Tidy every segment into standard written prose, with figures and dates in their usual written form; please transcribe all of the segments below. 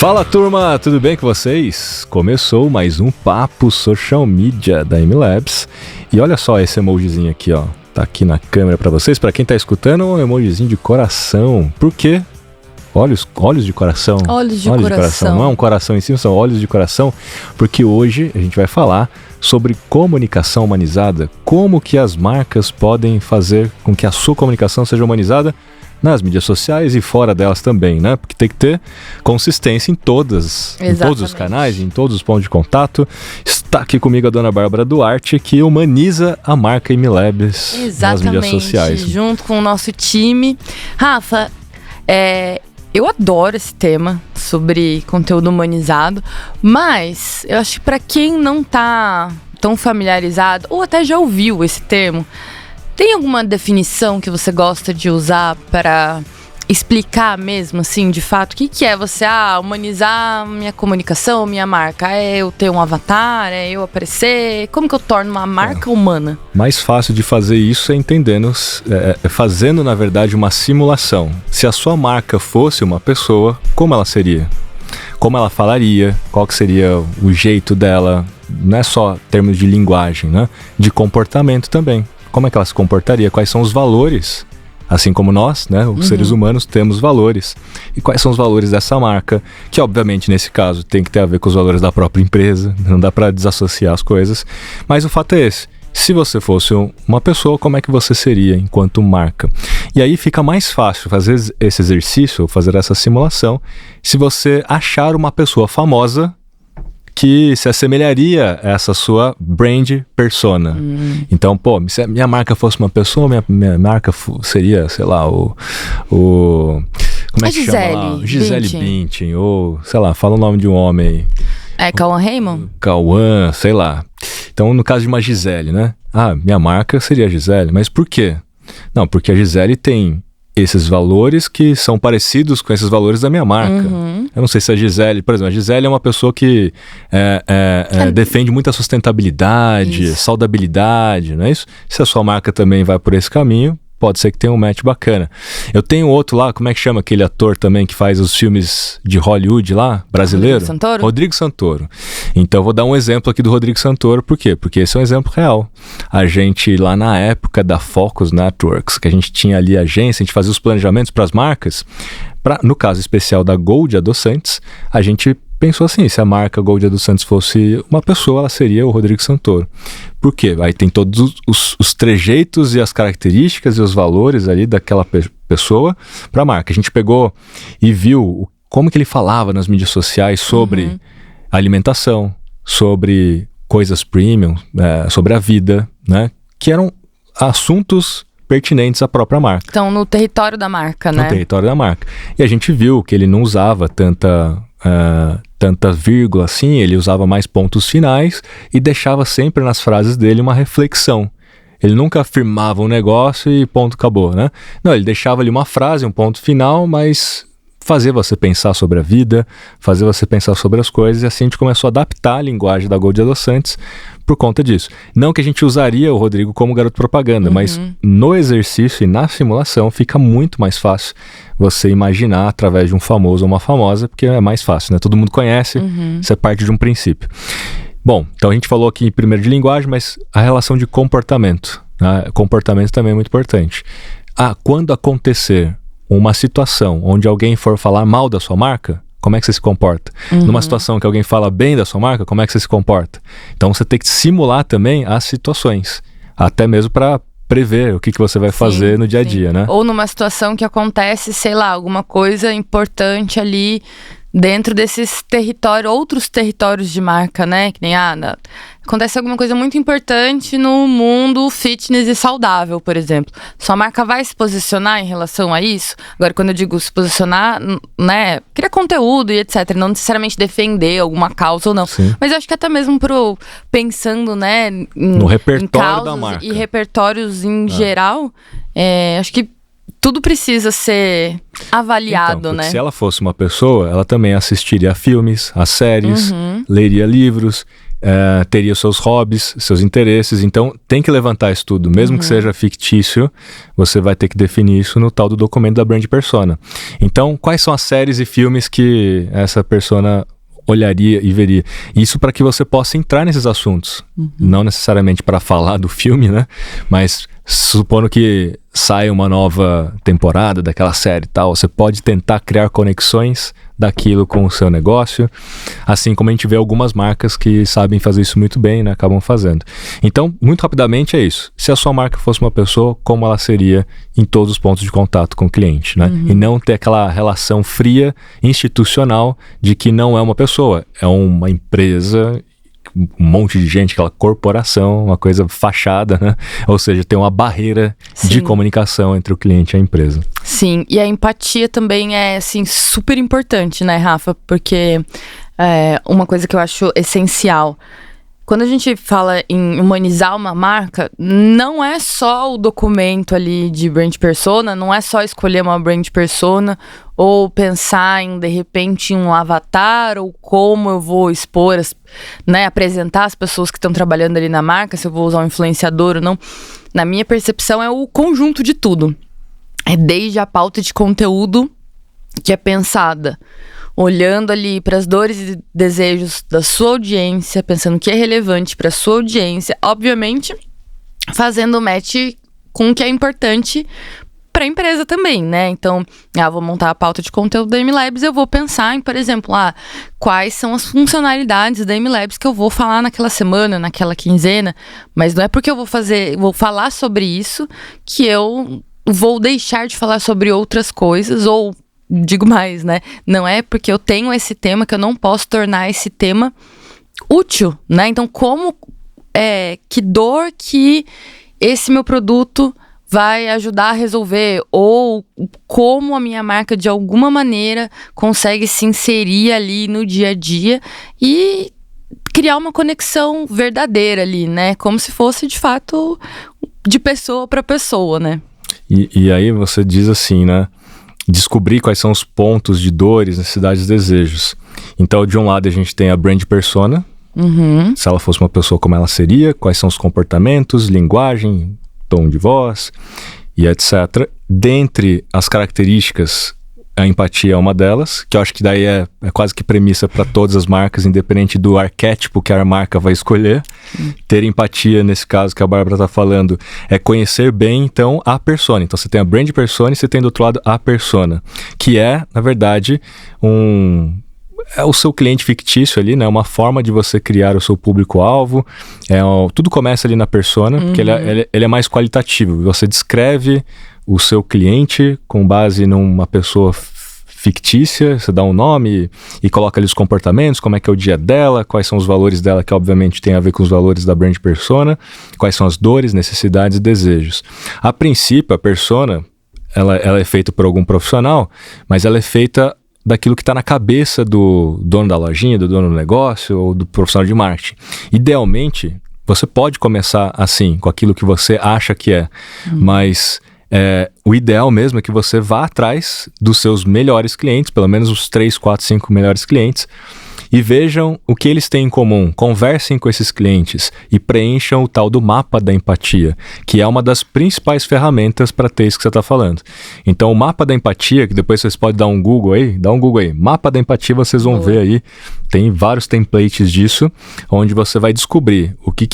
Fala turma, tudo bem com vocês? Começou mais um Papo Social Media da MLabs. E olha só esse emojizinho aqui, ó. Tá aqui na câmera pra vocês. Pra quem tá escutando, um emojizinho de coração. Por quê? Olhos de coração. Olhos de coração. Não é um coração em si, são olhos de coração. Porque hoje a gente vai falar sobre comunicação humanizada. Como que as marcas podem fazer com que a sua comunicação seja humanizada nas mídias sociais e fora delas também, né? Porque tem que ter consistência em todos os canais, em todos os pontos de contato. Está aqui comigo a dona Bárbara Duarte, que humaniza a marca MLabs nas mídias sociais. Junto com o nosso time. Rafa, eu adoro esse tema sobre conteúdo humanizado, mas eu acho que para quem não tá tão familiarizado, ou até já ouviu esse termo, tem alguma definição que você gosta de usar para explicar mesmo, assim, de fato, o que é você humanizar minha comunicação, minha marca? É eu ter um avatar? É eu aparecer? Como que eu torno uma marca humana? Mais fácil de fazer isso é entendendo, fazendo, na verdade, uma simulação. Se a sua marca fosse uma pessoa, como ela seria? Como ela falaria? Qual que seria o jeito dela? Não é só termos de linguagem, né? De comportamento também. Como é que ela se comportaria? Quais são os valores? Assim como nós, né, os seres humanos, temos valores. E quais são os valores dessa marca? Que, obviamente, nesse caso, tem que ter a ver com os valores da própria empresa. Não dá para desassociar as coisas. Mas o fato é esse. Se você fosse uma pessoa, como é que você seria enquanto marca? E aí fica mais fácil fazer esse exercício, fazer essa simulação, se você achar uma pessoa famosa que se assemelharia a essa sua brand persona. Então, se a minha marca fosse uma pessoa, minha marca seria, sei lá, como é que chama lá? Gisele Bündchen, ou, sei lá, fala o nome de um homem aí. Cauã Raymond? Cauã, sei lá. Então, no caso de uma Gisele, né? Minha marca seria a Gisele, mas por quê? Não, porque a Gisele tem esses valores que são parecidos com esses valores da minha marca. Eu não sei se a Gisele, por exemplo, a Gisele é uma pessoa que defende muita sustentabilidade, saudabilidade, não é isso? Se a sua marca também vai por esse caminho, pode ser que tenha um match bacana. Eu tenho outro lá, como é que chama aquele ator também que faz os filmes de Hollywood lá, brasileiro? Rodrigo Santoro? Rodrigo Santoro. Então eu vou dar um exemplo aqui do Rodrigo Santoro, por quê? Porque esse é um exemplo real. A gente lá na época da Focus Networks, que a gente tinha ali a agência, a gente fazia os planejamentos para as marcas, no caso especial da Gold Adoçantes, a gente pensou assim, se a marca Gold Adoçantes fosse uma pessoa, ela seria o Rodrigo Santoro. Por quê? Aí tem todos os trejeitos e as características e os valores ali daquela pessoa para a marca. A gente pegou e viu como que ele falava nas mídias sociais sobre alimentação, sobre coisas premium, sobre a vida, né? Que eram assuntos pertinentes à própria marca. Então, no território da marca, né? No território da marca. E a gente viu que ele não usava tanta vírgula assim, ele usava mais pontos finais e deixava sempre nas frases dele uma reflexão. Ele nunca afirmava um negócio e ponto, acabou, né? Não, ele deixava ali uma frase, um ponto final, mas fazia você pensar sobre a vida, fazia você pensar sobre as coisas, e assim a gente começou a adaptar a linguagem da Gold Adoçantes por conta disso. Não que a gente usaria o Rodrigo como garoto propaganda, mas no exercício e na simulação fica muito mais fácil você imaginar através de um famoso ou uma famosa, porque é mais fácil, né? Todo mundo conhece, você parte de um princípio. Bom, então a gente falou aqui primeiro de linguagem, mas a relação de comportamento, né? Comportamento também é muito importante. Quando acontecer uma situação onde alguém for falar mal da sua marca, como é que você se comporta? Numa situação que alguém fala bem da sua marca, como é que você se comporta? Então você tem que simular também as situações, até mesmo para prever o que você vai fazer no dia a dia, né? Ou numa situação que acontece, sei lá, alguma coisa importante ali dentro desses outros territórios de marca, né? Que nem, acontece alguma coisa muito importante no mundo fitness e saudável, por exemplo. Sua marca vai se posicionar em relação a isso? Agora, quando eu digo se posicionar, né? Criar conteúdo e etc. Não necessariamente defender alguma causa ou não. Sim. Mas eu acho que até mesmo pensando, né? No repertório em da marca. E repertórios em geral, acho que tudo precisa ser avaliado, então, né? Se ela fosse uma pessoa, ela também assistiria a filmes, a séries, leria livros, teria os seus hobbies, seus interesses. Então, tem que levantar isso tudo. Mesmo que seja fictício, você vai ter que definir isso no tal do documento da brand persona. Então, quais são as séries e filmes que essa persona olharia e veria? Isso para que você possa entrar nesses assuntos. Não necessariamente para falar do filme, né? Mas supondo que saia uma nova temporada daquela série e tal, você pode tentar criar conexões daquilo com o seu negócio, assim como a gente vê algumas marcas que sabem fazer isso muito bem, né? Acabam fazendo. Então, muito rapidamente é isso. Se a sua marca fosse uma pessoa, como ela seria em todos os pontos de contato com o cliente, né? E não ter aquela relação fria, institucional, de que não é uma pessoa, é uma empresa, um monte de gente, aquela corporação, uma coisa fachada, né? Ou seja, tem uma barreira de comunicação entre o cliente e a empresa. Sim, e a empatia também é, assim, super importante, né, Rafa? Porque uma coisa que eu acho essencial, quando a gente fala em humanizar uma marca, não é só o documento ali de brand persona, não é só escolher uma brand persona ou pensar em, de repente, um avatar ou como eu vou expor, apresentar as pessoas que estão trabalhando ali na marca, se eu vou usar um influenciador ou não. Na minha percepção, é o conjunto de tudo. É desde a pauta de conteúdo que é pensada olhando ali para as dores e desejos da sua audiência, pensando o que é relevante para a sua audiência, obviamente fazendo match com o que é importante para a empresa também, né? Então, vou montar a pauta de conteúdo da MLabs, eu vou pensar em, por exemplo, quais são as funcionalidades da MLabs que eu vou falar naquela semana, naquela quinzena, mas não é porque eu vou falar sobre isso que eu vou deixar de falar sobre outras coisas, ou digo mais, né? Não é porque eu tenho esse tema que eu não posso tornar esse tema útil, né? Então, que dor que esse meu produto vai ajudar a resolver, ou como a minha marca, de alguma maneira, consegue se inserir ali no dia a dia e criar uma conexão verdadeira ali, né? Como se fosse, de fato, de pessoa para pessoa, né? E aí você diz assim, né? Descobrir quais são os pontos de dores, necessidades e desejos. Então, de um lado, a gente tem a brand persona. Se ela fosse uma pessoa, como ela seria, quais são os comportamentos, linguagem, tom de voz e etc. Dentre as características, a empatia é uma delas, que eu acho que daí é quase que premissa para todas as marcas, independente do arquétipo que a marca vai escolher. Ter empatia, nesse caso que a Bárbara está falando, é conhecer bem, então, a persona. Então, você tem a brand persona e você tem do outro lado a persona, que é, na verdade, é o seu cliente fictício ali, né? Uma forma de você criar o seu público-alvo. Tudo começa ali na persona, porque ele é mais qualitativo. Você descreve o seu cliente com base numa pessoa fictícia, você dá um nome e coloca ali os comportamentos, como é que é o dia dela, quais são os valores dela, que obviamente tem a ver com os valores da brand persona, quais são as dores, necessidades e desejos. A princípio, a persona, ela é feita por algum profissional, mas ela é feita daquilo que está na cabeça do dono da lojinha, do dono do negócio ou do profissional de marketing. Idealmente, você pode começar assim, com aquilo que você acha que é, mas o ideal mesmo é que você vá atrás dos seus melhores clientes, pelo menos os 3, 4, 5 melhores clientes, e vejam o que eles têm em comum, conversem com esses clientes e preencham o tal do mapa da empatia, que é uma das principais ferramentas para ter isso que você está falando. Então, o mapa da empatia, que depois vocês podem dar um Google aí, mapa da empatia, vocês vão ver aí, tem vários templates disso, onde você vai descobrir o que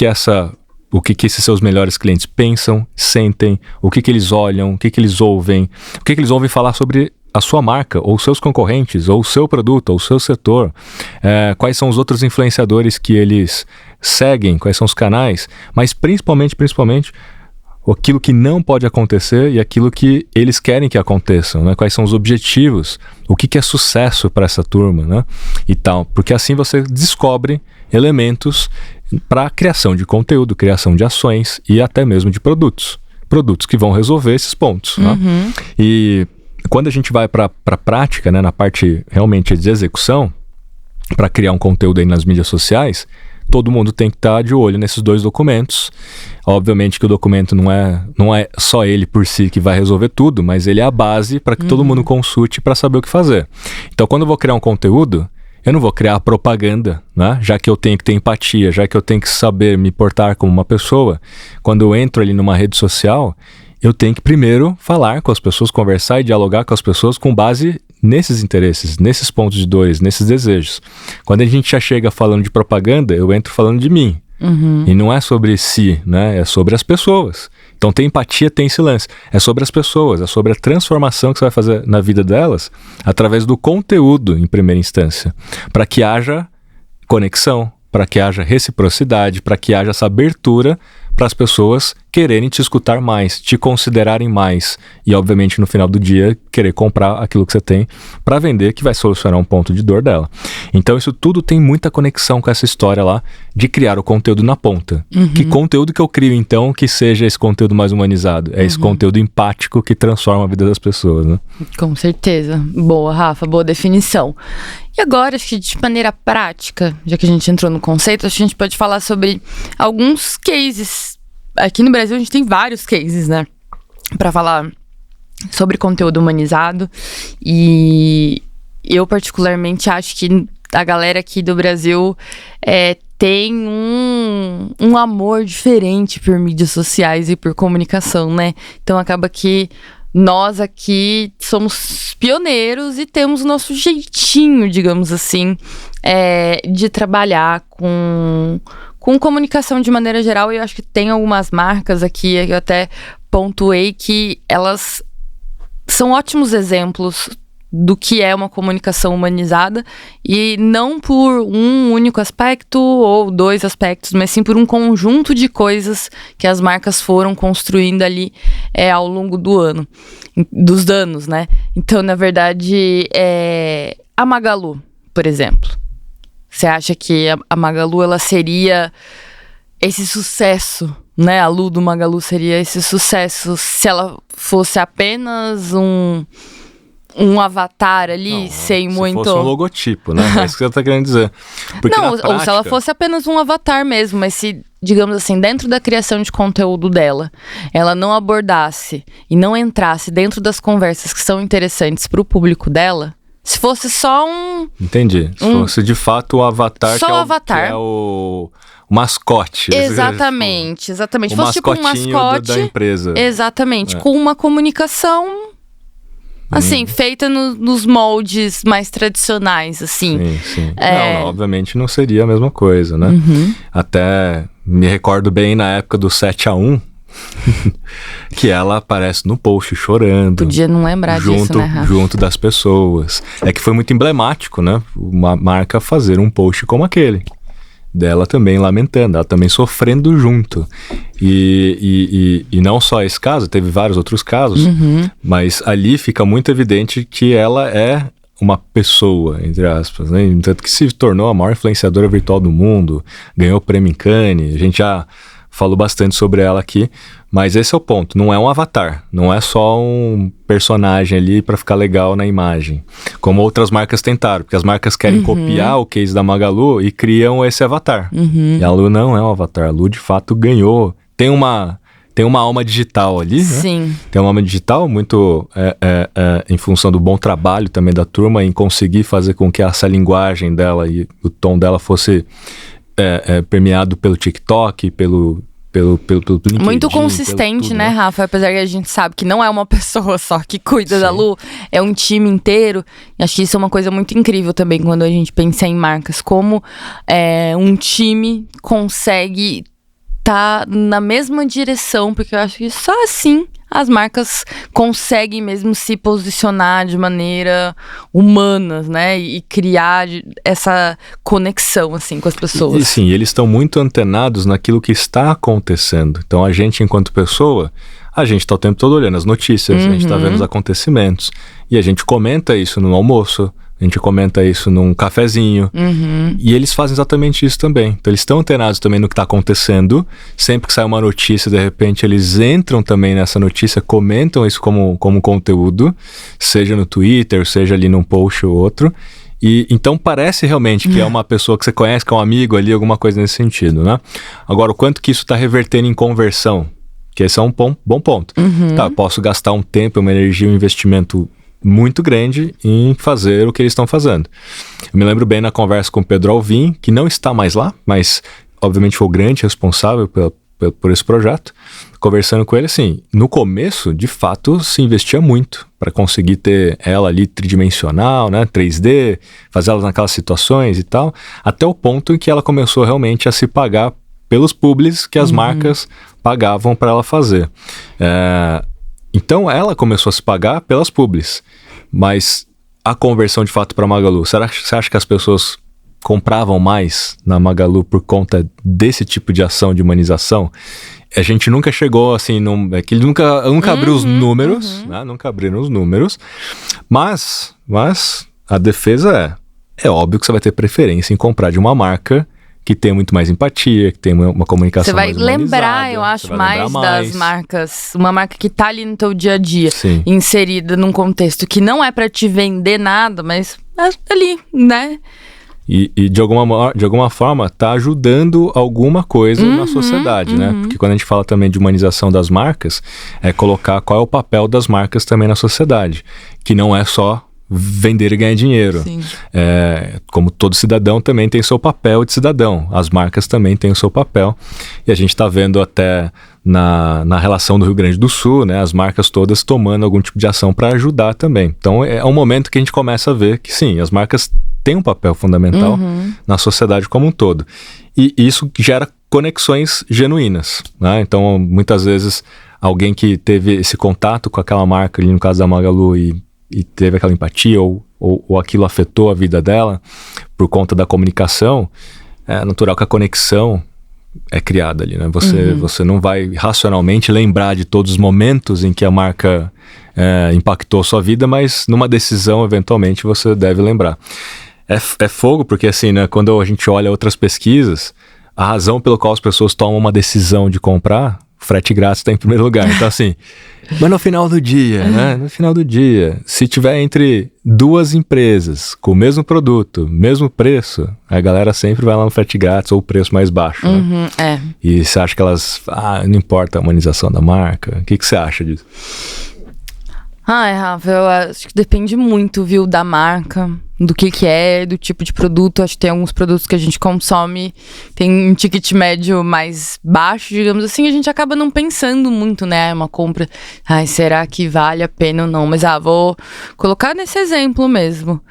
esses seus melhores clientes pensam, sentem, o que eles olham, o que eles ouvem, o que eles ouvem falar sobre a sua marca, ou seus concorrentes, ou o seu produto, ou o seu setor, quais são os outros influenciadores que eles seguem, quais são os canais, mas principalmente, aquilo que não pode acontecer e aquilo que eles querem que aconteçam, né? Quais são os objetivos, o que é sucesso para essa turma, né? E tal, porque assim você descobre elementos para a criação de conteúdo, criação de ações e até mesmo de produtos que vão resolver esses pontos, né? E quando a gente vai para a prática, né, na parte realmente de execução, para criar um conteúdo aí nas mídias sociais, todo mundo tem que estar de olho nesses dois documentos. Obviamente que o documento não é só ele por si que vai resolver tudo, mas ele é a base para que todo mundo consulte para saber o que fazer. Então, quando eu vou criar um conteúdo, Eu não vou criar propaganda, né? Já que eu tenho que ter empatia, já que eu tenho que saber me portar como uma pessoa. Quando eu entro ali numa rede social, eu tenho que primeiro falar com as pessoas, conversar e dialogar com as pessoas com base nesses interesses, nesses pontos de dores, nesses desejos. Quando a gente já chega falando de propaganda, eu entro falando de mim. E não é sobre si, né? É sobre as pessoas. Então tem empatia, tem esse lance. É sobre as pessoas, é sobre a transformação que você vai fazer na vida delas através do conteúdo em primeira instância, para que haja conexão, para que haja reciprocidade, para que haja essa abertura para as pessoas quererem te escutar mais, te considerarem mais e, obviamente, no final do dia, querer comprar aquilo que você tem para vender, que vai solucionar um ponto de dor dela. Então, isso tudo tem muita conexão com essa história lá de criar o conteúdo na ponta. Que conteúdo que eu crio, então, que seja esse conteúdo mais humanizado? É esse conteúdo empático que transforma a vida das pessoas, né? Com certeza. Boa, Rafa, boa definição. E agora, acho que de maneira prática, já que a gente entrou no conceito, acho que a gente pode falar sobre alguns cases. Aqui no Brasil a gente tem vários cases, né? Pra falar sobre conteúdo humanizado. E eu particularmente acho que a galera aqui do Brasil tem um amor diferente por mídias sociais e por comunicação, né? Então acaba que nós aqui somos pioneiros e temos o nosso jeitinho, digamos assim, de trabalhar com comunicação de maneira geral. E eu acho que tem algumas marcas aqui, eu até pontuei que elas são ótimos exemplos do que é uma comunicação humanizada, e não por um único aspecto ou dois aspectos, mas sim por um conjunto de coisas que as marcas foram construindo ali ao longo dos anos, né? Então, na verdade, a Magalu, por exemplo. Você acha que a Magalu, ela seria esse sucesso, né? A Lu do Magalu seria esse sucesso se ela fosse apenas um avatar ali, não, sem muito... Se fosse um logotipo, né? É isso que você tá querendo dizer. Porque não, prática... ou se ela fosse apenas um avatar mesmo, mas se, digamos assim, dentro da criação de conteúdo dela, ela não abordasse e não entrasse dentro das conversas que são interessantes pro público dela, se fosse só Entendi. Se fosse de fato o avatar, só que o avatar. Que é o mascote. Exatamente. Se fosse tipo um mascote da empresa. Exatamente. Com uma comunicação... assim, feita nos moldes mais tradicionais, assim. Sim. Não, obviamente não seria a mesma coisa, né? Até me recordo bem na época do 7-1, que ela aparece no post chorando. Podia não lembrar disso, né, Rafa? Junto das pessoas. É que foi muito emblemático, né? Uma marca fazer um post como aquele. Dela também lamentando, ela também sofrendo junto. E não só esse caso, teve vários outros casos, mas ali fica muito evidente que ela é uma pessoa, entre aspas, né? Tanto que se tornou a maior influenciadora virtual do mundo, ganhou o prêmio em Cannes, a gente já falou bastante sobre ela aqui, mas esse é o ponto, não é um avatar, não é só um personagem ali para ficar legal na imagem, como outras marcas tentaram, porque as marcas querem copiar o case da Magalu e criam esse avatar, e a Lu não é um avatar, a Lu de fato ganhou, tem uma alma digital ali, né? Sim. Tem uma alma digital muito em função do bom trabalho também da turma em conseguir fazer com que essa linguagem dela e o tom dela fosse permeado pelo TikTok, pelo LinkedIn, muito consistente, né, Rafa? Apesar que a gente sabe que não é uma pessoa só que cuida da Lu, é um time inteiro. E acho que isso é uma coisa muito incrível também quando a gente pensa em marcas. Como um time consegue tá na mesma direção, porque eu acho que só assim as marcas conseguem mesmo se posicionar de maneira humana, né? E criar essa conexão, assim, com as pessoas. E sim, eles estão muito antenados naquilo que está acontecendo. Então a gente, enquanto pessoa, a gente está o tempo todo olhando as notícias, a gente está vendo os acontecimentos. E a gente comenta isso no almoço, a gente comenta isso num cafezinho. E eles fazem exatamente isso também. Então eles estão antenados também no que está acontecendo. Sempre que sai uma notícia, de repente eles entram também nessa notícia, comentam isso como conteúdo, seja no Twitter, seja ali num post ou outro. E então parece realmente que é uma pessoa que você conhece, que é um amigo ali, alguma coisa nesse sentido, né? Agora, o quanto que isso está revertendo em conversão? Que esse é um bom ponto. Tá, eu posso gastar um tempo, uma energia, um investimento muito grande em fazer o que eles estão fazendo. Eu me lembro bem na conversa com o Pedro Alvim, que não está mais lá, mas obviamente foi o grande responsável por esse projeto. Conversando com ele, assim, no começo, de fato, se investia muito para conseguir ter ela ali tridimensional, né, 3D, fazer ela naquelas situações e tal, até o ponto em que ela começou realmente a se pagar pelos publis que as marcas pagavam para ela fazer. Então ela começou a se pagar pelas publis, mas a conversão de fato para Magalu, você acha que as pessoas compravam mais na Magalu por conta desse tipo de ação de humanização? A gente nunca chegou assim, que ele nunca abriu os números, né? Nunca abriram os números, mas a defesa é óbvio que você vai ter preferência em comprar de uma marca que tem muito mais empatia, que tem uma comunicação mais humanizada. Você vai lembrar, eu acho, mais das marcas. Uma marca que tá ali no teu dia a dia, sim, inserida num contexto que não é pra te vender nada, mas é ali, né? E de alguma forma tá ajudando alguma coisa na sociedade, né? Porque quando a gente fala também de humanização das marcas, é colocar qual é o papel das marcas também na sociedade, que não é só vender e ganhar dinheiro. Sim. Como todo cidadão também tem seu papel de cidadão, as marcas também têm o seu papel, e a gente está vendo até na relação do Rio Grande do Sul, né, as marcas todas tomando algum tipo de ação para ajudar também. Então é um momento que a gente começa a ver que sim, as marcas têm um papel fundamental na sociedade como um todo, e isso gera conexões genuínas, né? Então muitas vezes alguém que teve esse contato com aquela marca, ali no caso da Magalu, e teve aquela empatia ou aquilo afetou a vida dela por conta da comunicação, é natural que a conexão é criada ali, né? Você não vai racionalmente lembrar de todos os momentos em que a marca impactou a sua vida, mas numa decisão, eventualmente, você deve lembrar. É fogo, porque assim, né, quando a gente olha outras pesquisas, a razão pela qual as pessoas tomam uma decisão de comprar, frete grátis está em primeiro lugar. Então assim, mas no final do dia, né? No final do dia, se tiver entre duas empresas com o mesmo produto, mesmo preço, a galera sempre vai lá no frete grátis ou o preço mais baixo. Né? E você acha que elas... não importa a humanização da marca. O que você acha disso? Rafa, eu acho que depende muito, viu, da marca, do que é, do tipo de produto. Acho que tem alguns produtos que a gente consome, tem um ticket médio mais baixo, digamos assim, a gente acaba não pensando muito, né, uma compra, será que vale a pena ou não? Mas, vou colocar nesse exemplo mesmo,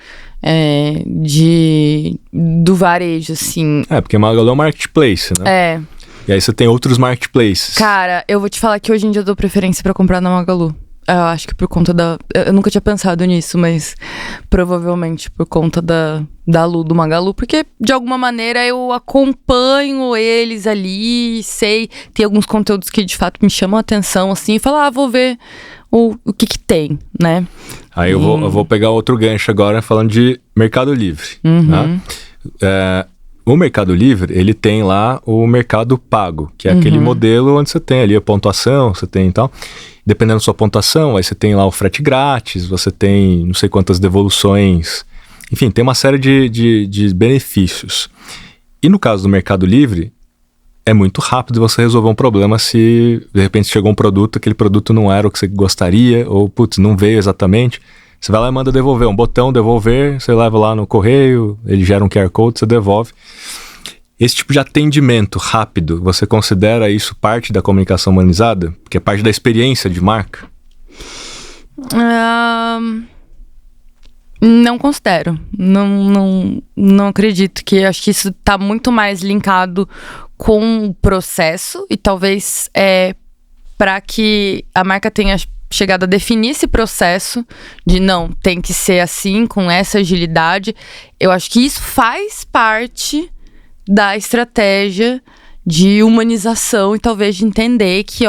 do varejo, assim. Porque Magalu é um marketplace, né? E aí você tem outros marketplaces. Cara, eu vou te falar que hoje em dia eu dou preferência pra comprar na Magalu. Eu acho que por conta eu nunca tinha pensado nisso, mas provavelmente por conta da Lu, do Magalu, porque de alguma maneira eu acompanho eles ali, sei, tem alguns conteúdos que de fato me chamam a atenção, assim, e falo, vou ver o que tem, né? Aí eu vou pegar outro gancho agora falando de Mercado Livre, né? O Mercado Livre, ele tem lá o Mercado Pago, que é aquele modelo onde você tem ali a pontuação, você tem e tal. Dependendo da sua pontuação, aí você tem lá o frete grátis, você tem não sei quantas devoluções, enfim, tem uma série de benefícios. E no caso do Mercado Livre, é muito rápido você resolver um problema se de repente chegou um produto, aquele produto não era o que você gostaria, ou não veio exatamente. Você vai lá e manda devolver, um botão devolver, você leva lá no correio, ele gera um QR Code, você devolve. Esse tipo de atendimento rápido, você considera isso parte da comunicação humanizada? Porque é parte da experiência de marca? Não considero. Não acredito que... Acho que isso está muito mais linkado com o processo e talvez para que a marca tenha chegado a definir esse processo de não, tem que ser assim, com essa agilidade. Eu acho que isso faz parte da estratégia de humanização e talvez de entender que,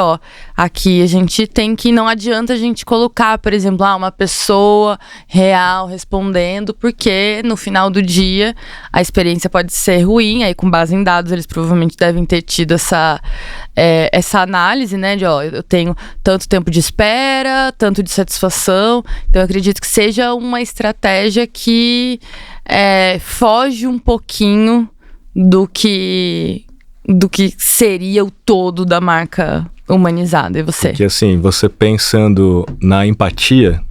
aqui a gente tem que... Não adianta a gente colocar, por exemplo, uma pessoa real respondendo, porque no final do dia a experiência pode ser ruim. Aí, com base em dados, eles provavelmente devem ter tido essa análise, né? De, eu tenho tanto tempo de espera, tanto de satisfação. Então, eu acredito que seja uma estratégia que foge um pouquinho do que seria o todo da marca humanizada. E você? Porque assim, você pensando na empatia,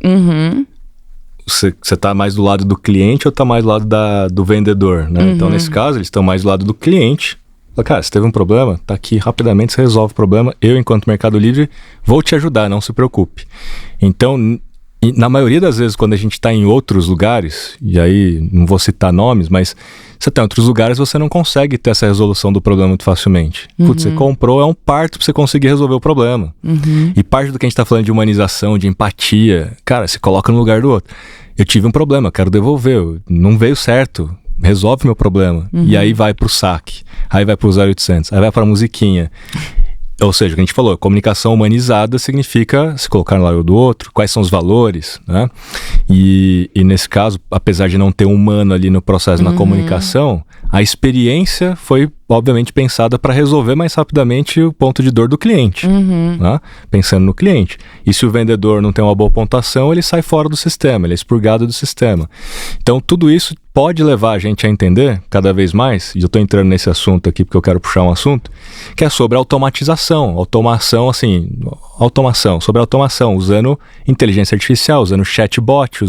você está mais do lado do cliente ou está mais do lado do vendedor, né? Então, nesse caso, eles estão mais do lado do cliente. Fala, cara, se teve um problema, tá aqui, rapidamente você resolve o problema. Eu, enquanto Mercado Livre, vou te ajudar, não se preocupe. Então, na maioria das vezes, quando a gente está em outros lugares, e aí não vou citar nomes, mas você está em outros lugares, você não consegue ter essa resolução do problema muito facilmente. Putz, você comprou, é um parto para você conseguir resolver o problema. E parte do que a gente está falando de humanização, de empatia, cara, se coloca no lugar do outro. Eu tive um problema, quero devolver, não veio certo, resolve meu problema. E aí vai pro saque, aí vai pro 0800, aí vai pra musiquinha. Ou seja, o que a gente falou, comunicação humanizada significa se colocar no lado do outro, quais são os valores, né? E nesse caso, apesar de não ter um humano ali no processo, na comunicação, a experiência foi, obviamente, pensada para resolver mais rapidamente o ponto de dor do cliente, né? Pensando no cliente. E se o vendedor não tem uma boa pontuação, ele sai fora do sistema, ele é expurgado do sistema. Então, tudo isso pode levar a gente a entender cada vez mais, e eu estou entrando nesse assunto aqui porque eu quero puxar um assunto, que é sobre automação, sobre automação, usando inteligência artificial, usando chatbot,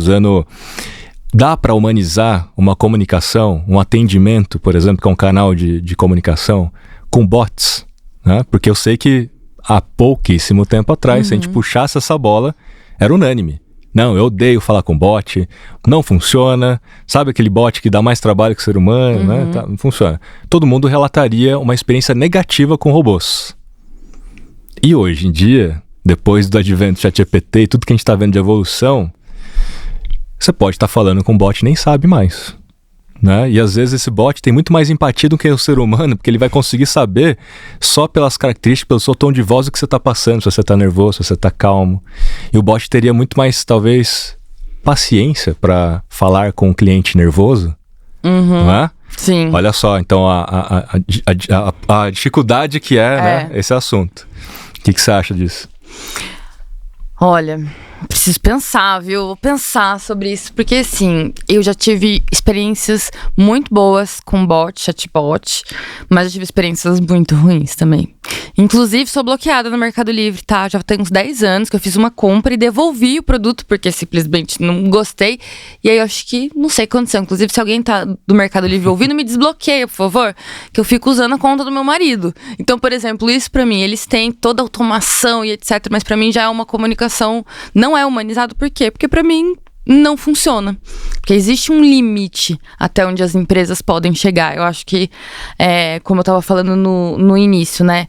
dá para humanizar uma comunicação, um atendimento, por exemplo, que é um canal de comunicação, com bots, né? Porque eu sei que há pouquíssimo tempo atrás, se a gente puxasse essa bola, era unânime. Não, eu odeio falar com bot, não funciona, sabe aquele bot que dá mais trabalho que o ser humano, né? Não funciona. Todo mundo relataria uma experiência negativa com robôs. E hoje em dia, depois do advento do ChatGPT e tudo que a gente está vendo de evolução, você pode estar falando com um bot e nem sabe mais, né? E às vezes esse bot tem muito mais empatia do que o ser humano, porque ele vai conseguir saber só pelas características, pelo seu tom de voz o que você está passando, se você está nervoso, se você está calmo. E o bot teria muito mais, talvez, paciência para falar com um cliente nervoso, não é? Sim. Olha só, então a dificuldade que é, né, esse assunto. O que você acha disso? Olha, preciso pensar, viu? Vou pensar sobre isso, porque assim, eu já tive experiências muito boas com chatbot, mas eu tive experiências muito ruins também. Inclusive, sou bloqueada no Mercado Livre, tá? Já tem uns 10 anos que eu fiz uma compra e devolvi o produto porque simplesmente não gostei. E aí eu acho que, não sei o que aconteceu. Inclusive, se alguém tá do Mercado Livre ouvindo, me desbloqueia, por favor, que eu fico usando a conta do meu marido. Então, por exemplo, isso pra mim, eles têm toda a automação e etc, mas pra mim já é uma comunicação, não é humanizado. Por quê? Porque pra mim não funciona. Porque existe um limite até onde as empresas podem chegar. Eu acho que, como eu estava falando no início, né?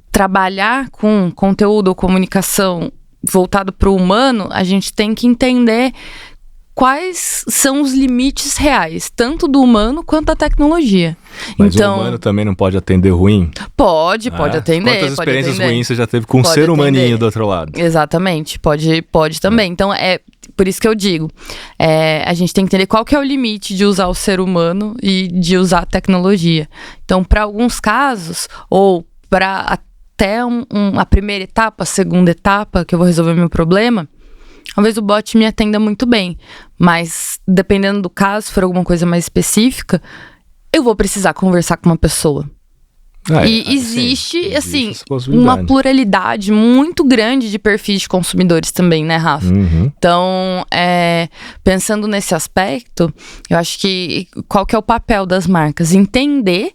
Trabalhar com conteúdo ou comunicação voltado para o humano, a gente tem que entender quais são os limites reais, tanto do humano quanto da tecnologia. Mas então, o humano também não pode atender ruim? Pode atender. Quantas experiências ruins você já teve com um ser humaninho do outro lado? Exatamente, pode também. Então, é por isso que eu digo, a gente tem que entender qual que é o limite de usar o ser humano e de usar a tecnologia. Então, para alguns casos, ou para até a primeira etapa, a segunda etapa, que eu vou resolver meu problema, talvez o bot me atenda muito bem, mas dependendo do caso, se for alguma coisa mais específica, eu vou precisar conversar com uma pessoa. E existe uma pluralidade muito grande de perfis de consumidores também, né, Rafa? Então, pensando nesse aspecto, eu acho que qual que é o papel das marcas? Entender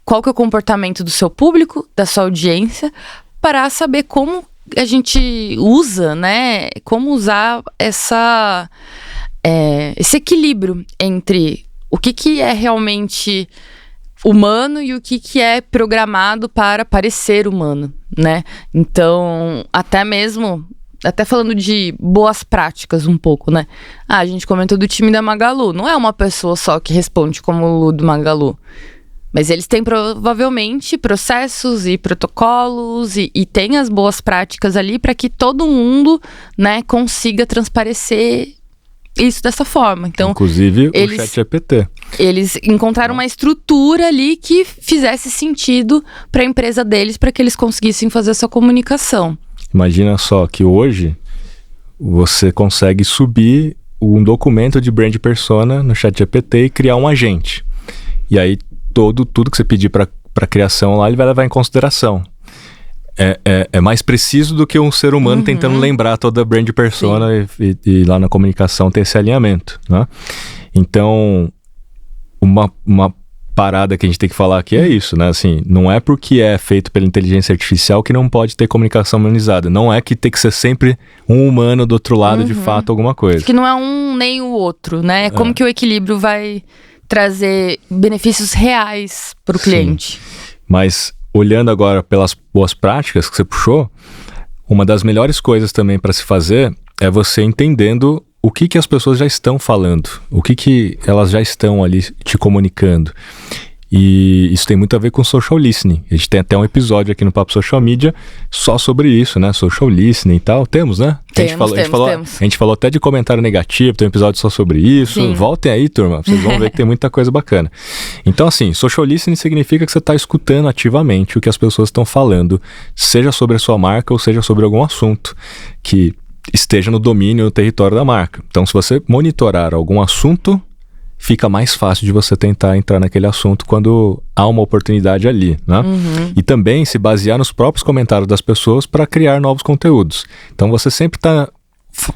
qual que é o comportamento do seu público, da sua audiência, para saber como a gente usa, né? Como usar esse equilíbrio entre o que é realmente humano e o que é programado para parecer humano, né? Então, até falando de boas práticas um pouco, né? A gente comentou do time da Magalu. Não é uma pessoa só que responde como o Lu do Magalu. Mas eles têm provavelmente processos e protocolos e tem as boas práticas ali para que todo mundo, né, consiga transparecer isso dessa forma. Então, inclusive o ChatGPT. Eles encontraram uma estrutura ali que fizesse sentido para a empresa deles, para que eles conseguissem fazer essa comunicação. Imagina só que hoje você consegue subir um documento de brand persona no ChatGPT e criar um agente. E aí tudo que você pedir para criação lá, ele vai levar em consideração. é mais preciso do que um ser humano tentando lembrar toda a brand persona e lá na comunicação ter esse alinhamento, né? Então, uma parada que a gente tem que falar aqui é isso, né? Assim, não é porque é feito pela inteligência artificial que não pode ter comunicação humanizada. Não é que tem que ser sempre um humano do outro lado, de fato, alguma coisa. Que não é um nem o outro, né? Como que o equilíbrio vai trazer benefícios reais para o cliente. Mas, olhando agora pelas boas práticas que você puxou, uma das melhores coisas também para se fazer é você entendendo o que as pessoas já estão falando, o que elas já estão ali te comunicando. E isso tem muito a ver com social listening. A gente tem até um episódio aqui no Papo Social Media só sobre isso, né? Social listening e tal. Temos, né? Temos. A gente falou até de comentário negativo, tem um episódio só sobre isso. Sim. Voltem aí, turma. Vocês vão ver que tem muita coisa bacana. Então, assim, social listening significa que você está escutando ativamente o que as pessoas estão falando, seja sobre a sua marca ou seja sobre algum assunto que esteja no domínio, no território da marca. Então, se você monitorar algum assunto, fica mais fácil de você tentar entrar naquele assunto quando há uma oportunidade ali, né? E também se basear nos próprios comentários das pessoas para criar novos conteúdos. Então, você sempre está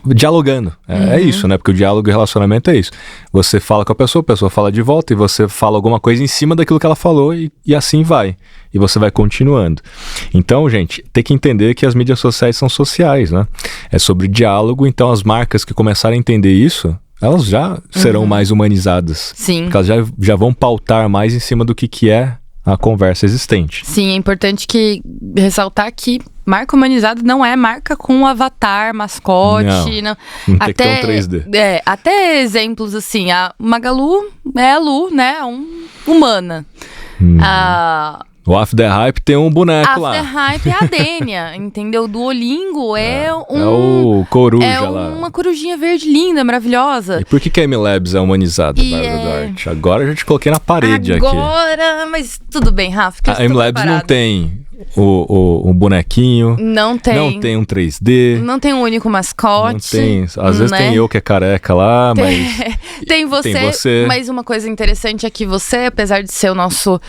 dialogando. É isso, né? Porque o diálogo e relacionamento é isso. Você fala com a pessoa fala de volta e você fala alguma coisa em cima daquilo que ela falou e assim vai. E você vai continuando. Então, gente, tem que entender que as mídias sociais são sociais, né? É sobre diálogo, então as marcas que começarem a entender isso, elas já serão mais humanizadas. Sim. Porque elas já vão pautar mais em cima do que é a conversa existente. Sim, é importante ressaltar que marca humanizada não é marca com avatar, mascote. Não tem que ter um 3D. Até exemplos assim, a Magalu é a Lu, né? Humana. O After the Hype tem um boneco lá. After Hype é a Dênia, entendeu? O Duolingo é o coruja lá. É uma corujinha verde linda, maravilhosa. E por que a MLabs é humanizada, Bárbara Duarte? Agora eu já te coloquei na parede aqui. Agora, mas tudo bem, Rafa. A MLabs não tem o bonequinho. Não tem. Não tem um 3D. Não tem um único mascote. Não tem. Às vezes tem eu que é careca lá, mas... Tem você. Mas uma coisa interessante é que você, apesar de ser o nosso...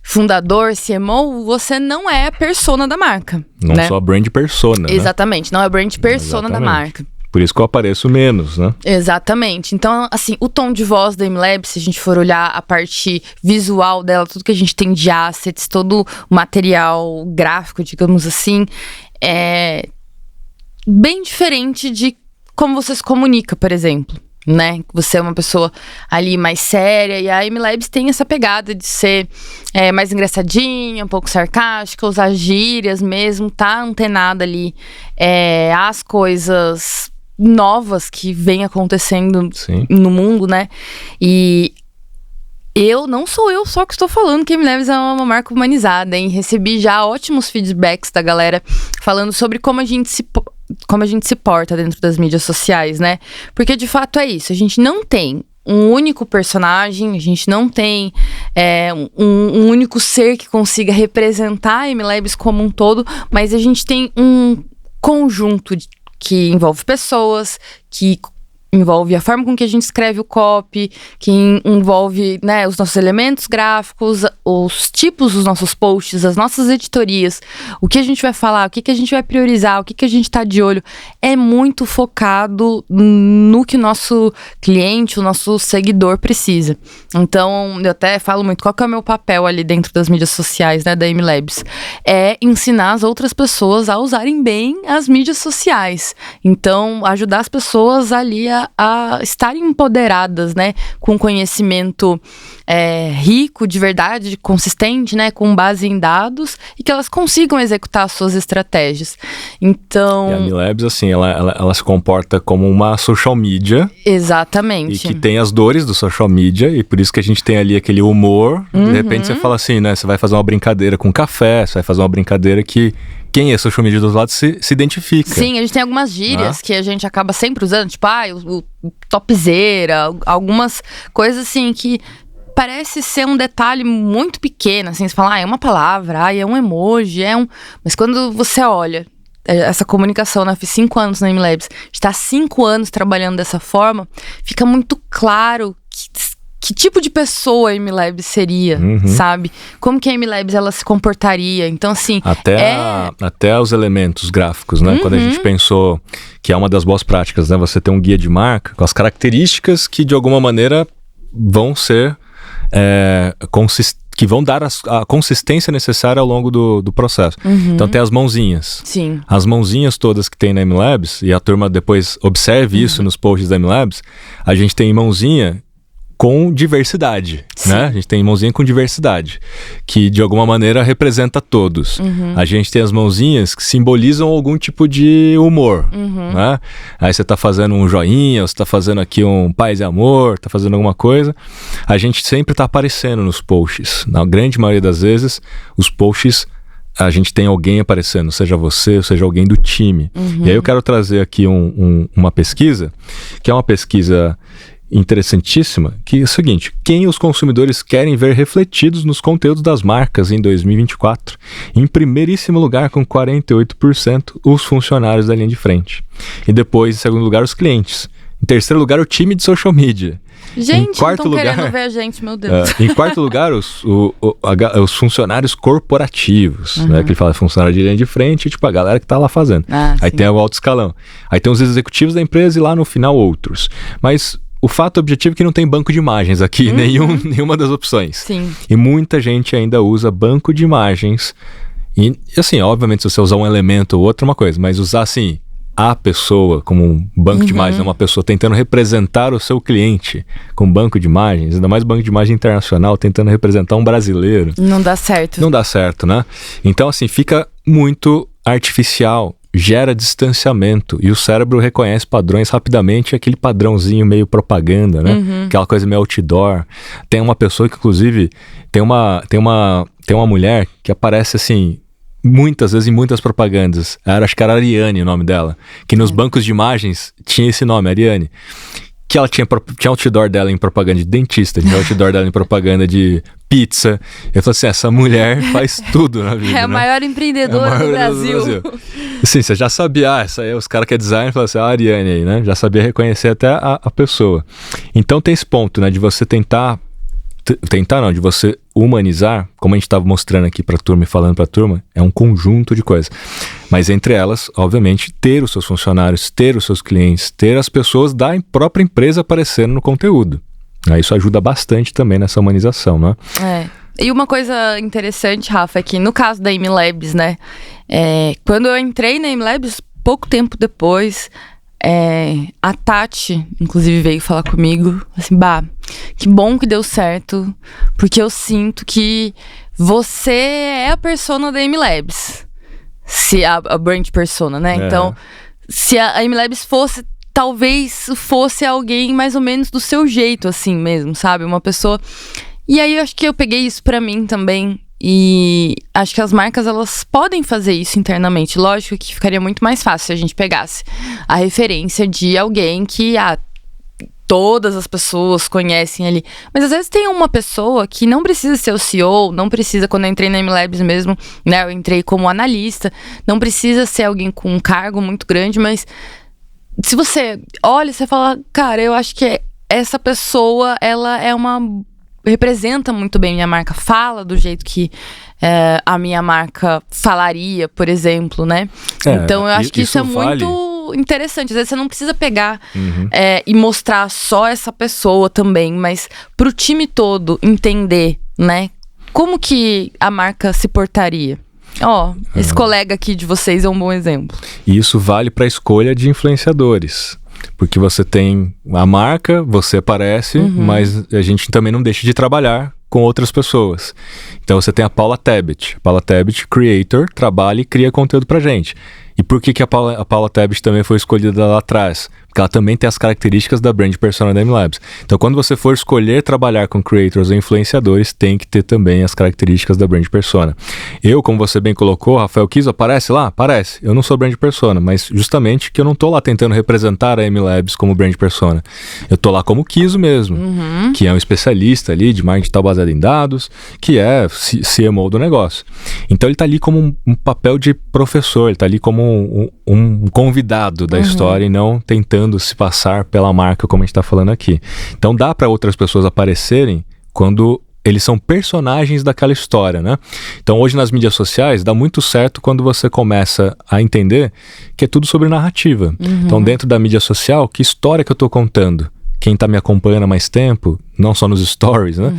fundador, CMO, você não é a persona da marca. Não sou a brand persona, Exatamente, não é a brand persona da marca. Por isso que eu apareço menos, né? Exatamente. Então, assim, o tom de voz da MLabs, se a gente for olhar a parte visual dela, tudo que a gente tem de assets, todo o material gráfico, digamos assim, é bem diferente de como você se comunica, por exemplo. Né? Você é uma pessoa ali mais séria e a MLabs tem essa pegada de ser mais engraçadinha, um pouco sarcástica, usar gírias mesmo, tá antenada ali às coisas novas que vem acontecendo no mundo, né? E não sou eu só que estou falando que a MLabs é uma marca humanizada, hein? Recebi já ótimos feedbacks da galera falando sobre como a gente se porta dentro das mídias sociais, né? Porque de fato é isso, a gente não tem um único personagem, a gente não tem um único ser que consiga representar a MLabs como um todo, mas a gente tem um conjunto que envolve pessoas, que envolve a forma com que a gente escreve o copy, que envolve, né, os nossos elementos gráficos, os tipos dos nossos posts, as nossas editorias, o que a gente vai falar, o que a gente vai priorizar, o que a gente tá de olho. É muito focado no que o nosso cliente, o nosso seguidor precisa. Então, eu até falo muito, qual que é o meu papel ali dentro das mídias sociais, né, da MLabs? É ensinar as outras pessoas a usarem bem as mídias sociais. Então, ajudar as pessoas ali a estarem empoderadas, né, com conhecimento rico, de verdade, consistente, né, com base em dados, e que elas consigam executar as suas estratégias. Então... E a MLabs, assim, ela se comporta como uma social media. Exatamente. E que tem as dores do social media, e por isso que a gente tem ali aquele humor. De repente você fala assim, né, você vai fazer uma brincadeira com café, você vai fazer uma brincadeira que quem é social media dos lados se identifica. Sim, a gente tem algumas gírias que a gente acaba sempre usando, tipo, o topzera, algumas coisas assim que parece ser um detalhe muito pequeno, assim, você fala, é uma palavra, é um emoji, Mas quando você olha essa comunicação, né, fiz 5 anos na MLabs, está 5 anos trabalhando dessa forma, fica muito claro que tipo de pessoa a MLabs seria, sabe? Como que a MLabs ela se comportaria. Então, assim... Até os elementos gráficos, né? Quando a gente pensou que é uma das boas práticas, né? Você ter um guia de marca com as características que, de alguma maneira, vão ser que vão dar a consistência necessária ao longo do processo. Então tem as mãozinhas. Sim. As mãozinhas todas que tem na MLabs, e a turma depois observe isso nos posts da MLabs, a gente tem mãozinha com diversidade, né? A gente tem mãozinha com diversidade, que de alguma maneira representa todos. A gente tem as mãozinhas que simbolizam algum tipo de humor, né? Aí você tá fazendo um joinha, você tá fazendo aqui um paz e amor, tá fazendo alguma coisa. A gente sempre tá aparecendo nos posts. Na grande maioria das vezes, os posts, a gente tem alguém aparecendo, seja você, seja alguém do time. E aí eu quero trazer aqui uma pesquisa, que é uma pesquisa interessantíssima, que é o seguinte: quem os consumidores querem ver refletidos nos conteúdos das marcas em 2024? Em primeiríssimo lugar, com 48%, os funcionários da linha de frente. E depois, em segundo lugar, os clientes. Em terceiro lugar, o time de social media. Gente, estão querendo ver a gente, meu Deus. Em quarto lugar, os funcionários corporativos, né? Que ele fala funcionário de linha de frente, tipo a galera que tá lá fazendo. Aí tem o alto escalão. Aí tem os executivos da empresa e lá no final outros. Mas o fato objetivo é que não tem banco de imagens aqui, nenhuma das opções. Sim. E muita gente ainda usa banco de imagens. E assim, obviamente, se você usar um elemento ou outro é uma coisa, mas usar assim, a pessoa como um banco de imagens, uma pessoa tentando representar o seu cliente com banco de imagens, ainda mais banco de imagem internacional, tentando representar um brasileiro. Não dá certo. Não dá certo, né? Então, assim, fica muito artificial, gera distanciamento e o cérebro reconhece padrões rapidamente, aquele padrãozinho meio propaganda, né? Aquela coisa meio outdoor. Tem uma pessoa que, inclusive, tem uma mulher que aparece assim muitas vezes em muitas propagandas. Acho que era Ariane o nome dela, que nos bancos de imagens tinha esse nome, Ariane. Que ela tinha outdoor dela em propaganda de dentista, tinha outdoor dela em propaganda de pizza. Eu falei assim, essa mulher faz tudo na vida, É a maior empreendedora do Brasil. Sim, você já sabia, essa aí, os caras que é designer, falam assim, a Ariane aí, né? Já sabia reconhecer até a pessoa. Então tem esse ponto, né, de você de você humanizar, como a gente estava mostrando aqui para a turma e falando para a turma, é um conjunto de coisas. Mas entre elas, obviamente, ter os seus funcionários, ter os seus clientes, ter as pessoas da própria empresa aparecendo no conteúdo. Isso ajuda bastante também nessa humanização, né? E uma coisa interessante, Rafa, é que no caso da MLabs, né? Quando eu entrei na MLabs, pouco tempo depois, a Tati, inclusive, veio falar comigo, assim, que bom que deu certo, porque eu sinto que você é a persona da MLabs, se a brand persona, né? Então, se a MLabs talvez fosse alguém mais ou menos do seu jeito, assim mesmo, sabe? Uma pessoa... E aí, eu acho que eu peguei isso pra mim também. E acho que as marcas, elas podem fazer isso internamente. Lógico que ficaria muito mais fácil se a gente pegasse a referência de alguém que todas as pessoas conhecem ali. Mas às vezes tem uma pessoa que não precisa ser o CEO, não precisa, quando eu entrei na MLabs mesmo, né, eu entrei como analista, não precisa ser alguém com um cargo muito grande, mas se você olha, você fala, cara, eu acho que essa pessoa, ela representa muito bem minha marca, fala do jeito que a minha marca falaria, por exemplo, né? Então eu acho que isso é muito interessante. Às vezes você não precisa pegar e mostrar só essa pessoa também, mas pro time todo entender, né? Como que a marca se portaria. Esse colega aqui de vocês é um bom exemplo. E isso vale para a escolha de influenciadores. Porque você tem a marca, você aparece, mas a gente também não deixa de trabalhar com outras pessoas. Então você tem a Paula Tebet. A Paula Tebet, creator, trabalha e cria conteúdo pra gente. E por que a Paula Tebet também foi escolhida lá atrás? Porque ela também tem as características da brand persona da MLabs. Então, quando você for escolher trabalhar com creators ou influenciadores, tem que ter também as características da brand persona. Eu, como você bem colocou, Rafael Kiso, aparece lá? Aparece. Eu não sou brand persona, mas justamente que eu não tô lá tentando representar a MLabs como brand persona. Eu tô lá como Kiso mesmo, que é um especialista ali de marketing digital baseado em dados, que é CMO do negócio. Então, ele tá ali como um papel de professor, ele tá ali como um convidado da história e não tentando se passar pela marca, como a gente está falando aqui. Então dá para outras pessoas aparecerem quando eles são personagens daquela história, né? Então hoje nas mídias sociais dá muito certo quando você começa a entender que é tudo sobre narrativa. Então dentro da mídia social, que história que eu estou contando? Quem está me acompanhando há mais tempo, não só nos stories, né?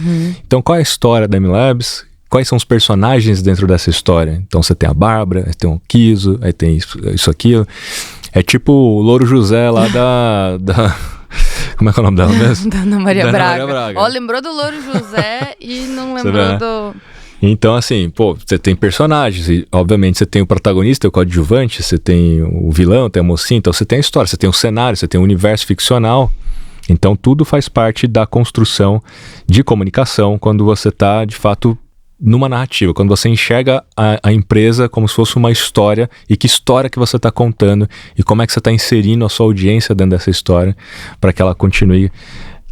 Então qual é a história da MLabs? Quais são os personagens dentro dessa história? Então você tem a Bárbara, aí tem o Kiso, aí tem isso aquilo. É tipo o Louro José lá da como é que é o nome dela mesmo? Da Ana Maria Braga. Ó, lembrou do Louro José e não lembrou do... Então, assim, você tem personagens e, obviamente, você tem o protagonista, o coadjuvante, você tem o vilão, tem a mocinha, então você tem a história, você tem o cenário, você tem o universo ficcional. Então, tudo faz parte da construção de comunicação quando você está, de fato, numa narrativa, quando você enxerga a empresa como se fosse uma história e que história que você está contando e como é que você está inserindo a sua audiência dentro dessa história para que ela continue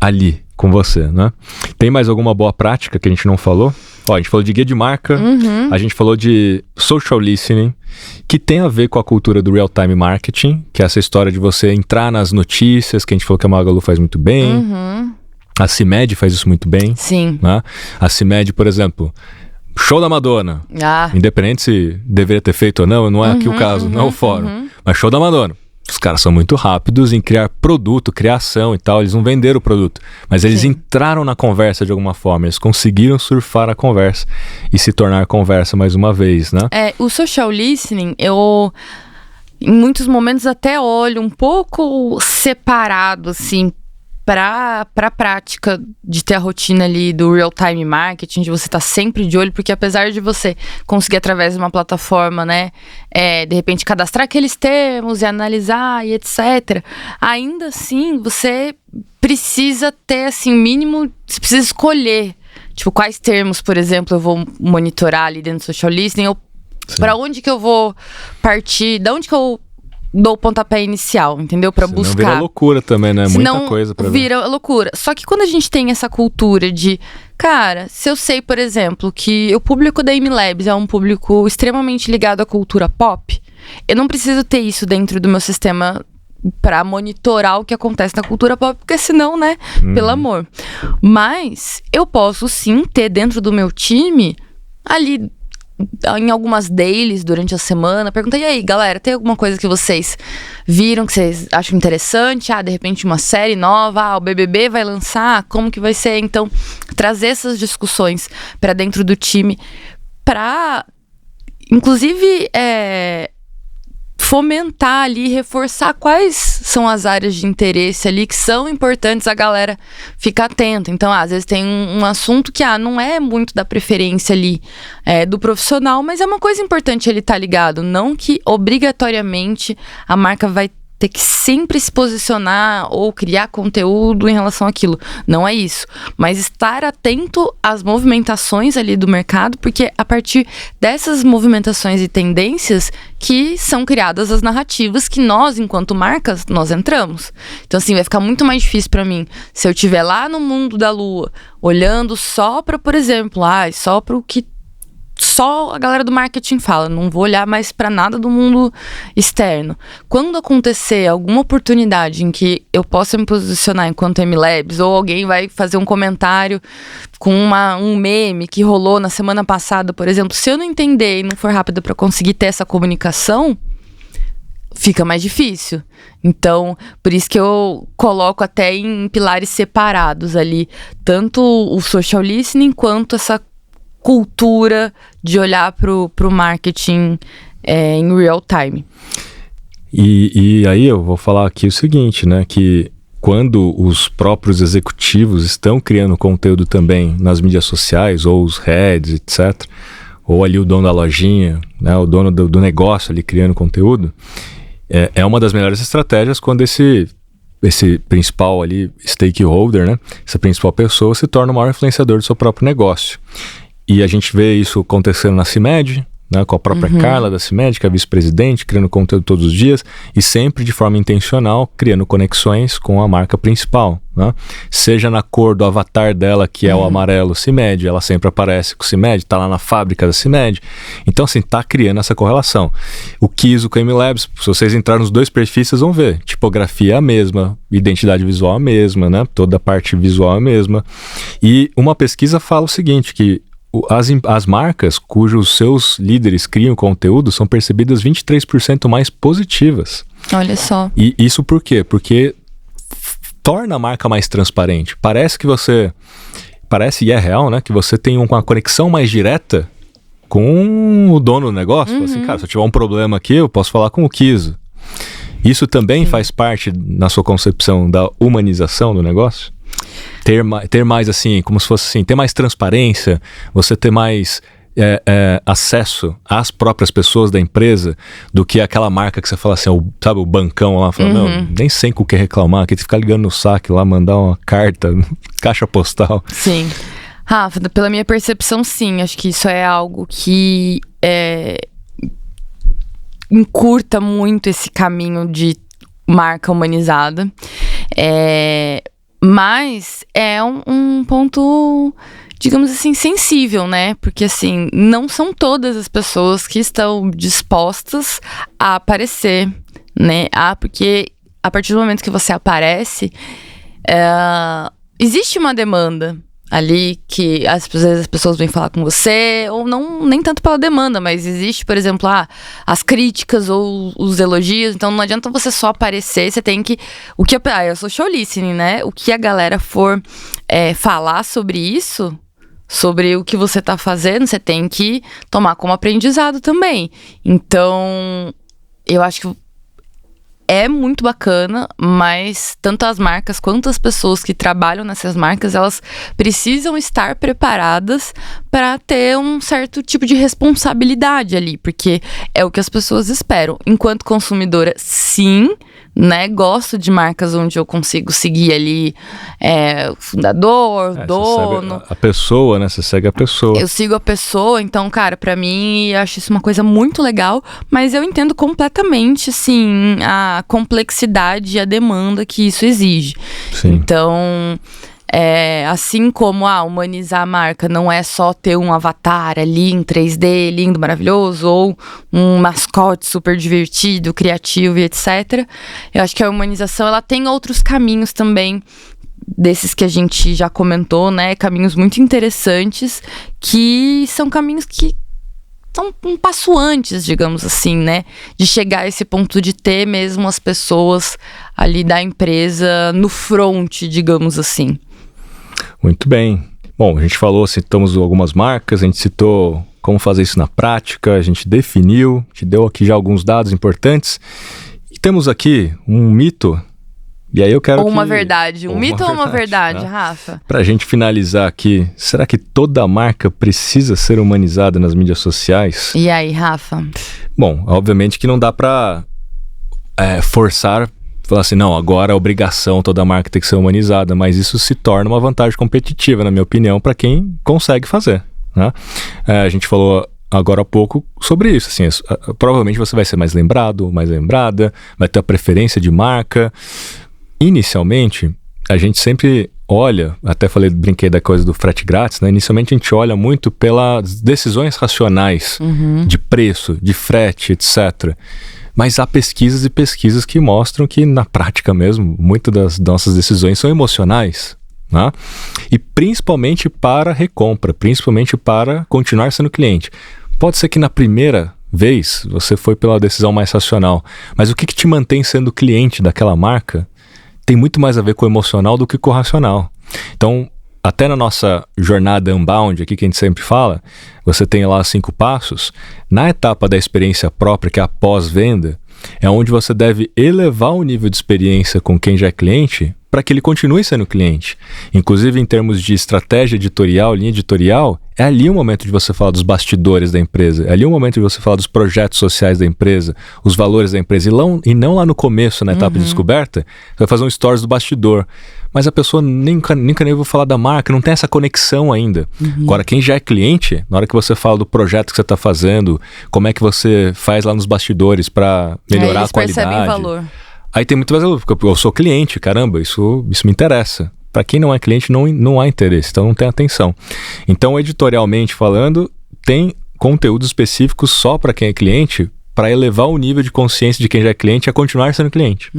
ali com você, né? Tem mais alguma boa prática que a gente não falou? Ó, a gente falou de guia de marca, a gente falou de social listening, que tem a ver com a cultura do real-time marketing, que é essa história de você entrar nas notícias, que a gente falou que a Magalu faz muito bem. A CIMED faz isso muito bem. Sim. Né? A CIMED, por exemplo, show da Madonna. Independente se deveria ter feito ou não é aqui o caso, não é o fórum. Mas show da Madonna. Os caras são muito rápidos em criar produto, criação e tal. Eles não venderam o produto, mas eles entraram na conversa de alguma forma. Eles conseguiram surfar a conversa e se tornar conversa mais uma vez, né? O social listening, eu em muitos momentos até olho um pouco separado, assim, para a prática de ter a rotina ali do real-time marketing, de você estar sempre de olho, porque apesar de você conseguir através de uma plataforma, né, de repente cadastrar aqueles termos e analisar e etc., ainda assim você precisa ter, assim, mínimo, você precisa escolher, tipo, quais termos, por exemplo, eu vou monitorar ali dentro do social listening, ou para onde que eu vou partir, de onde que eu dou o pontapé inicial, entendeu? Pra buscar. Senão vira loucura também, né? Muita coisa pra ver. Vira loucura. Só que quando a gente tem essa cultura de... Cara, se eu sei, por exemplo, que o público da MLabs é um público extremamente ligado à cultura pop, eu não preciso ter isso dentro do meu sistema pra monitorar o que acontece na cultura pop, porque senão, né? Pelo amor. Mas eu posso sim ter dentro do meu time ali... em algumas dailies durante a semana, perguntei, e aí, galera, tem alguma coisa que vocês viram, que vocês acham interessante? De repente uma série nova, o BBB vai lançar, como que vai ser? Então, trazer essas discussões para dentro do time, para, inclusive, fomentar ali, reforçar quais são as áreas de interesse ali que são importantes a galera ficar atenta. Então, às vezes tem um assunto que não é muito da preferência ali do profissional, mas é uma coisa importante ele estar ligado. Não que obrigatoriamente a marca vai ter que sempre se posicionar ou criar conteúdo em relação àquilo. Não é isso. Mas estar atento às movimentações ali do mercado, porque a partir dessas movimentações e tendências que são criadas as narrativas que nós, enquanto marcas, nós entramos. Então, assim, vai ficar muito mais difícil para mim se eu estiver lá no mundo da lua, olhando só para, por exemplo, só para o que só a galera do marketing fala, não vou olhar mais para nada do mundo externo. Quando acontecer alguma oportunidade em que eu possa me posicionar enquanto MLabs, ou alguém vai fazer um comentário com um meme que rolou na semana passada, por exemplo, se eu não entender e não for rápido para conseguir ter essa comunicação, fica mais difícil. Então, por isso que eu coloco até em pilares separados ali, tanto o social listening quanto essa cultura de olhar pro marketing em real time. E aí eu vou falar aqui o seguinte, né, que quando os próprios executivos estão criando conteúdo também nas mídias sociais, ou os heads, etc., ou ali o dono da lojinha, né, o dono do negócio ali criando conteúdo, é uma das melhores estratégias quando esse principal ali stakeholder, né, essa principal pessoa se torna o maior influenciador do seu próprio negócio. E a gente vê isso acontecendo na CIMED, né, com a própria Carla da CIMED, que é a vice-presidente, criando conteúdo todos os dias e sempre de forma intencional, criando conexões com a marca principal, né? Seja na cor do avatar dela, que é o amarelo CIMED, ela sempre aparece com o CIMED, tá lá na fábrica da CIMED. Então, assim, tá criando essa correlação. O Kiso com a MLabs, se vocês entrarem nos 2 perfis, vocês vão ver. Tipografia é a mesma, identidade visual é a mesma, né? Toda a parte visual é a mesma. E uma pesquisa fala o seguinte, que as marcas cujos seus líderes criam conteúdo são percebidas 23% mais positivas. Olha só. E isso por quê? Porque torna a marca mais transparente. Parece e é real, né? Que você tem uma conexão mais direta com o dono do negócio. Assim, cara, se eu tiver um problema aqui, eu posso falar com o Kiso. Isso também faz parte, na sua concepção, da humanização do negócio? Ter mais assim, como se fosse assim, ter mais transparência, você ter mais acesso às próprias pessoas da empresa do que aquela marca que você fala assim, sabe, o bancão lá, fala, não, nem sei com o que reclamar, aqui ficar ligando no saque lá, mandar uma carta, caixa postal. Sim. Rafa, pela minha percepção, sim, acho que isso é algo que encurta muito esse caminho de marca humanizada. Mas é um ponto, digamos assim, sensível, né? Porque, assim, não são todas as pessoas que estão dispostas a aparecer, né? Porque a partir do momento que você aparece, existe uma demanda ali que às vezes as pessoas vêm falar com você, ou não, nem tanto pela demanda, mas existe, por exemplo, as críticas ou os elogios, então não adianta você só aparecer, você tem que, eu sou show listening, né, o que a galera for falar sobre isso, sobre o que você tá fazendo, você tem que tomar como aprendizado também. Então, eu acho que é muito bacana, mas tanto as marcas quanto as pessoas que trabalham nessas marcas, elas precisam estar preparadas para ter um certo tipo de responsabilidade ali, porque é o que as pessoas esperam. Enquanto consumidora, sim, né, gosto de marcas onde eu consigo seguir ali o fundador, dono. A pessoa, né? Você segue a pessoa. Eu sigo a pessoa, então, cara, pra mim, eu acho isso uma coisa muito legal, mas eu entendo completamente, assim, a complexidade e a demanda que isso exige. Sim. Então, assim como humanizar a marca não é só ter um avatar ali em 3D, lindo, maravilhoso, ou um mascote super divertido, criativo e etc. Eu acho que a humanização, ela tem outros caminhos também, desses que a gente já comentou, né? Caminhos muito interessantes, que são caminhos que são um passo antes, digamos assim, né? De chegar a esse ponto de ter mesmo as pessoas ali da empresa no front, digamos assim. Muito bem. Bom, a gente falou, citamos algumas marcas, a gente citou como fazer isso na prática, a gente definiu, te deu aqui já alguns dados importantes. E temos aqui um mito, e aí eu quero ou uma verdade. Um mito ou uma verdade, né? Rafa? Pra gente finalizar aqui, será que toda marca precisa ser humanizada nas mídias sociais? E aí, Rafa? Bom, obviamente que não dá pra forçar, falar assim, não, agora a obrigação, toda marca tem que ser humanizada, mas isso se torna uma vantagem competitiva, na minha opinião, para quem consegue fazer, né? A gente falou agora há pouco sobre isso, assim, provavelmente você vai ser mais lembrado, mais lembrada, vai ter a preferência de marca. Inicialmente, a gente sempre olha, até brinquei da coisa do frete grátis, né? Inicialmente a gente olha muito pelas decisões racionais de preço, de frete, etc., mas há pesquisas e pesquisas que mostram que, na prática mesmo, muitas das nossas decisões são emocionais, né? E principalmente para recompra, principalmente para continuar sendo cliente. Pode ser que na primeira vez você foi pela decisão mais racional, mas o que te mantém sendo cliente daquela marca tem muito mais a ver com o emocional do que com o racional. Então, até na nossa jornada Unbound, aqui que a gente sempre fala, você tem lá 5 passos. Na etapa da experiência própria, que é a pós-venda, é onde você deve elevar o nível de experiência com quem já é cliente para que ele continue sendo cliente. Inclusive, em termos de estratégia editorial, linha editorial, é ali o momento de você falar dos bastidores da empresa, é ali o momento de você falar dos projetos sociais da empresa, os valores da empresa, e não lá no começo, na etapa de descoberta, você vai fazer um stories do bastidor. mas a pessoa nunca nem ouviu falar da marca, não tem essa conexão ainda. Agora, quem já é cliente, na hora que você fala do projeto que você está fazendo, como é que você faz lá nos bastidores para melhorar a qualidade. Percebem valor. Aí tem muito mais valor, porque eu sou cliente, caramba, isso me interessa. Para quem não é cliente, não há interesse, então não tem atenção. Então, editorialmente falando, tem conteúdos específicos só para quem é cliente, para elevar o nível de consciência de quem já é cliente a continuar sendo cliente.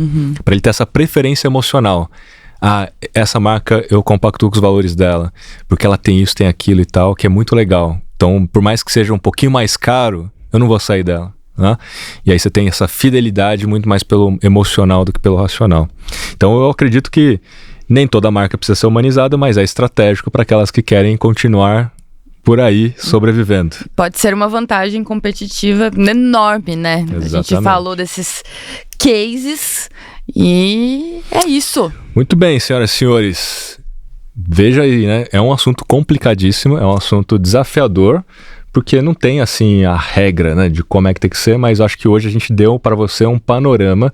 Para ele ter essa preferência emocional. Ah, essa marca eu compactuo com os valores dela, porque ela tem isso, tem aquilo e tal, que é muito legal. Então, por mais que seja um pouquinho mais caro, eu não vou sair dela. Né? E aí você tem essa fidelidade muito mais pelo emocional do que pelo racional. Então eu acredito que nem toda marca precisa ser humanizada, mas é estratégico para aquelas que querem continuar por aí sobrevivendo. Pode ser uma vantagem competitiva enorme, né? Exatamente. A gente falou desses cases e é isso. Muito bem, senhoras e senhores. Veja aí, né? É um assunto complicadíssimo, é um assunto desafiador, porque não tem, assim, a regra, né, de como é que tem que ser, mas acho que hoje a gente deu para você um panorama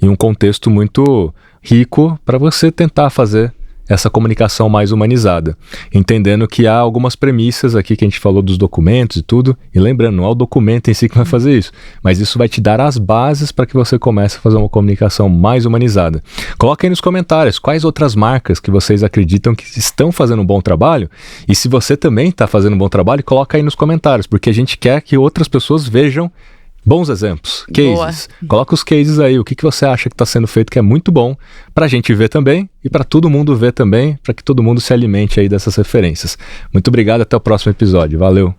e um contexto muito rico para você tentar fazer essa comunicação mais humanizada, entendendo que há algumas premissas aqui que a gente falou dos documentos e tudo, e lembrando, não é o documento em si que vai fazer isso, mas isso vai te dar as bases para que você comece a fazer uma comunicação mais humanizada. Coloque aí nos comentários quais outras marcas que vocês acreditam que estão fazendo um bom trabalho, e se você também está fazendo um bom trabalho, coloca aí nos comentários, porque a gente quer que outras pessoas vejam bons exemplos, cases. Boa. Coloca os cases aí, o que você acha que está sendo feito que é muito bom para a gente ver também e para todo mundo ver também, para que todo mundo se alimente aí dessas referências. Muito obrigado, até o próximo episódio. Valeu!